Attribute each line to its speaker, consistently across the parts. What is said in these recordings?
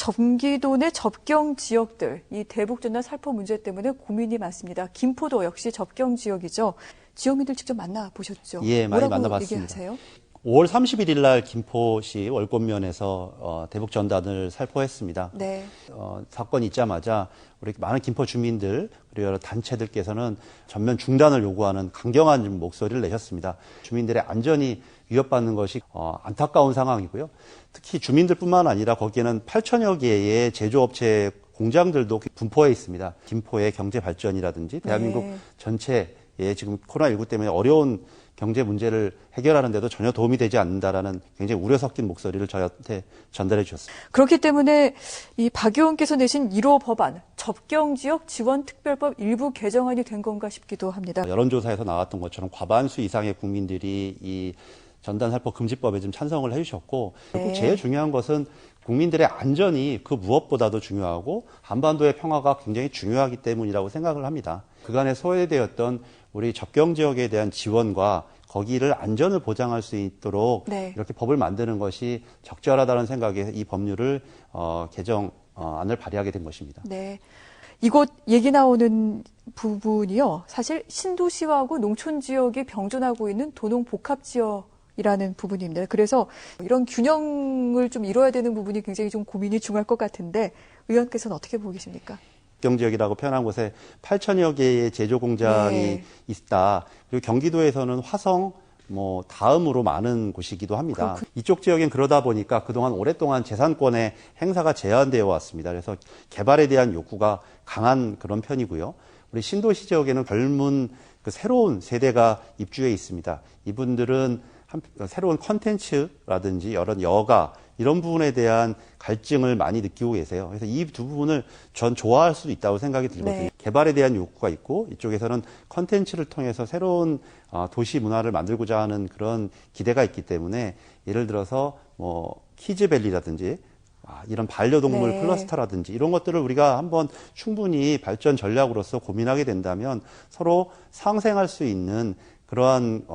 Speaker 1: 경기도 내 접경 지역들, 이 대북전단 살포 문제 때문에 고민이 많습니다. 김포도 역시 접경 지역이죠. 지역민들 직접 만나보셨죠?
Speaker 2: 예, 많이
Speaker 1: 뭐라고
Speaker 2: 만나봤습니다.
Speaker 1: 얘기하세요?
Speaker 2: 5월 31일 날 김포시 월권면에서 대북전단을 살포했습니다.
Speaker 1: 네.
Speaker 2: 사건이 있자마자 우리 많은 김포 주민들 그리고 여러 단체들께서는 전면 중단을 요구하는 강경한 목소리를 내셨습니다. 주민들의 안전이 위협받는 것이 안타까운 상황이고요. 특히 주민들뿐만 아니라 거기에는 8천여 개의 제조업체 공장들도 분포해 있습니다. 김포의 경제 발전이라든지 대한민국
Speaker 1: 네.
Speaker 2: 전체에 지금 코로나19 때문에 어려운 경제 문제를 해결하는 데도 전혀 도움이 되지 않는다라는 굉장히 우려 섞인 목소리를 저희한테 전달해 주셨습니다.
Speaker 1: 그렇기 때문에 이 박 의원께서 내신 1호 법안, 접경지역 지원특별법 일부 개정안이 된 건가 싶기도 합니다.
Speaker 2: 여론조사에서 나왔던 것처럼 과반수 이상의 국민들이 이 전단살포 금지법에 좀 찬성을 해주셨고 결국 제일 중요한 것은 국민들의 안전이 그 무엇보다도 중요하고 한반도의 평화가 굉장히 중요하기 때문이라고 생각을 합니다. 그간에 소외되었던 우리 접경 지역에 대한 지원과 거기를 안전을 보장할 수 있도록 이렇게 법을 만드는 것이 적절하다는 생각에 이 법률을 개정안을 발의하게 된 것입니다.
Speaker 1: 네, 이곳 얘기 나오는 부분이요. 사실 신도시하고 농촌 지역이 병존하고 있는 도농 복합 지역이라는 부분입니다. 그래서 이런 균형을 좀 이뤄야 되는 부분이 굉장히 좀 고민이 중요할 것 같은데 의원께서는 어떻게 보고 계십니까?
Speaker 2: 접경지역이라고 표현한 곳에 8천여 개의 제조 공장이 있다. 그리고 경기도에서는 화성 다음으로 많은 곳이기도 합니다. 이쪽 지역엔 그러다 보니까 그동안 오랫동안 재산권의 행사가 제한되어 왔습니다. 그래서 개발에 대한 욕구가 강한 그런 편이고요. 우리 신도시 지역에는 젊은 새로운 세대가 입주해 있습니다. 이분들은 새로운 컨텐츠라든지 여러 여가 이런 부분에 대한 갈증을 많이 느끼고 계세요. 그래서 이 두 부분을 전 좋아할 수도 있다고 생각이 들거든요. 개발에 대한 욕구가 있고 이쪽에서는 컨텐츠를 통해서 새로운 도시 문화를 만들고자 하는 그런 기대가 있기 때문에 예를 들어서 키즈밸리라든지 이런 반려동물 클러스터라든지 이런 것들을 우리가 한번 충분히 발전 전략으로서 고민하게 된다면 서로 상생할 수 있는 그러한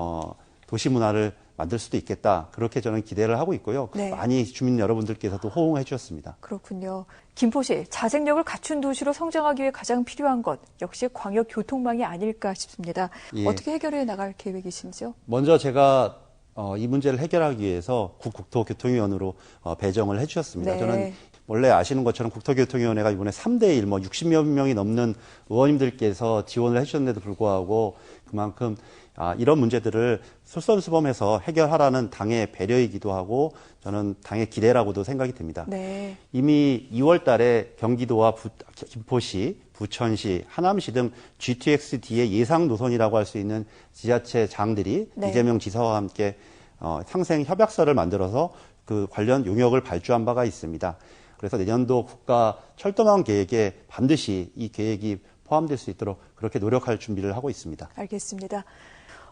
Speaker 2: 도시 문화를 만들 수도 있겠다. 그렇게 저는 기대를 하고 있고요. 많이 주민 여러분들께서도 호응해 주셨습니다.
Speaker 1: 그렇군요. 김포시 자생력을 갖춘 도시로 성장하기 위해 가장 필요한 것 역시 광역 교통망이 아닐까 싶습니다. 어떻게 해결해 나갈 계획이신지요?
Speaker 2: 먼저 제가 이 문제를 해결하기 위해서 국토교통위원으로 배정을 해 주셨습니다. 저는 원래 아시는 것처럼 국토교통위원회가 이번에 3대1 60여 명이 넘는 의원님들께서 지원을 해주셨는데도 불구하고 그만큼 이런 문제들을 솔선수범해서 해결하라는 당의 배려이기도 하고 저는 당의 기대라고도 생각이 듭니다. 이미 2월 달에 경기도와 김포시, 부천시, 하남시 등 GTX-D의 예상 노선이라고 할 수 있는 지자체장들이 이재명 지사와 함께 상생 협약서를 만들어서 그 관련 용역을 발주한 바가 있습니다. 그래서 내년도 국가 철도망 계획에 반드시 이 계획이 포함될 수 있도록 그렇게 노력할 준비를 하고 있습니다.
Speaker 1: 알겠습니다.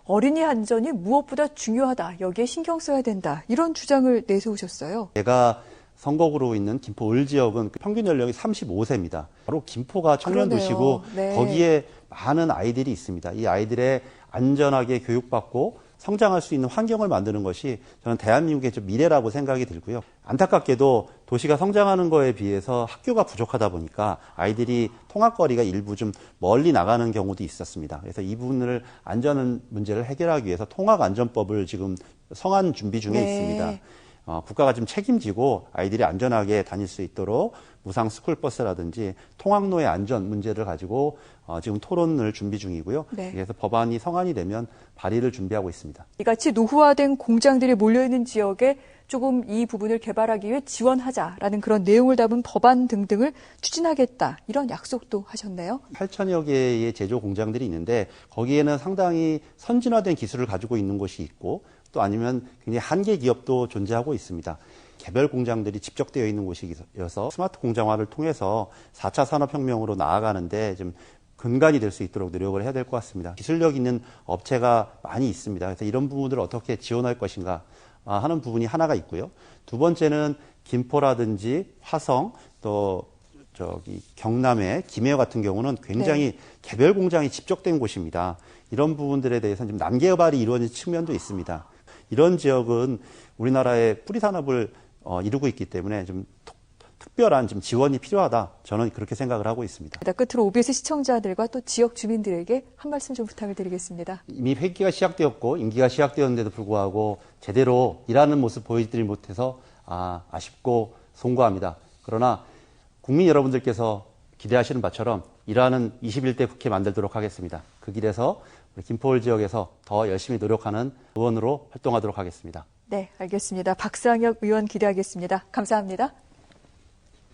Speaker 1: 어린이 안전이 무엇보다 중요하다. 여기에 신경 써야 된다. 이런 주장을 내세우셨어요.
Speaker 2: 제가 선거구로 있는 김포 을 지역은 평균 연령이 35세입니다. 바로 김포가 청년 도시고 거기에 많은 아이들이 있습니다. 이 아이들의 안전하게 교육받고 성장할 수 있는 환경을 만드는 것이 저는 대한민국의 미래라고 생각이 들고요. 안타깝게도 도시가 성장하는 거에 비해서 학교가 부족하다 보니까 아이들이 통학거리가 일부 좀 멀리 나가는 경우도 있었습니다. 그래서 이 부분을 안전 문제를 해결하기 위해서 통학안전법을 지금 성안 준비 중에 있습니다. 국가가 좀 책임지고 아이들이 안전하게 다닐 수 있도록 무상 스쿨버스라든지 통학로의 안전 문제를 가지고 지금 토론을 준비 중이고요. 그래서 법안이 성안이 되면 발의를 준비하고 있습니다.
Speaker 1: 이같이 노후화된 공장들이 몰려있는 지역에 조금 이 부분을 개발하기 위해 지원하자라는 그런 내용을 담은 법안 등등을 추진하겠다. 이런 약속도 하셨네요.
Speaker 2: 8천여 개의 제조 공장들이 있는데 거기에는 상당히 선진화된 기술을 가지고 있는 곳이 있고 또 아니면 굉장히 한계 기업도 존재하고 있습니다. 개별 공장들이 집적되어 있는 곳이어서 스마트 공장화를 통해서 4차 산업혁명으로 나아가는데 좀 근간이 될 수 있도록 노력을 해야 될 것 같습니다. 기술력 있는 업체가 많이 있습니다. 그래서 이런 부분들을 어떻게 지원할 것인가 하는 부분이 하나가 있고요. 두 번째는 김포라든지 화성 또 경남의 김해 같은 경우는 굉장히 개별 공장이 집적된 곳입니다. 이런 부분들에 대해서는 좀 난개발이 이루어진 측면도 있습니다. 이런 지역은 우리나라의 뿌리 산업을 이루고 있기 때문에 좀 특별한 좀 지원이 필요하다. 저는 그렇게 생각을 하고 있습니다.
Speaker 1: 끝으로 OBS 시청자들과 또 지역 주민들에게 한 말씀 좀 부탁을 드리겠습니다.
Speaker 2: 이미 회기가 시작되었고 임기가 시작되었는데도 불구하고 제대로 일하는 모습 보여드리지 못해서 아쉽고 송구합니다. 그러나 국민 여러분들께서 기대하시는 바처럼 일하는 21대 국회 만들도록 하겠습니다. 그 길에서 우리 김포울 지역에서 더 열심히 노력하는 의원으로 활동하도록 하겠습니다.
Speaker 1: 네, 알겠습니다. 박상혁 의원 기대하겠습니다. 감사합니다.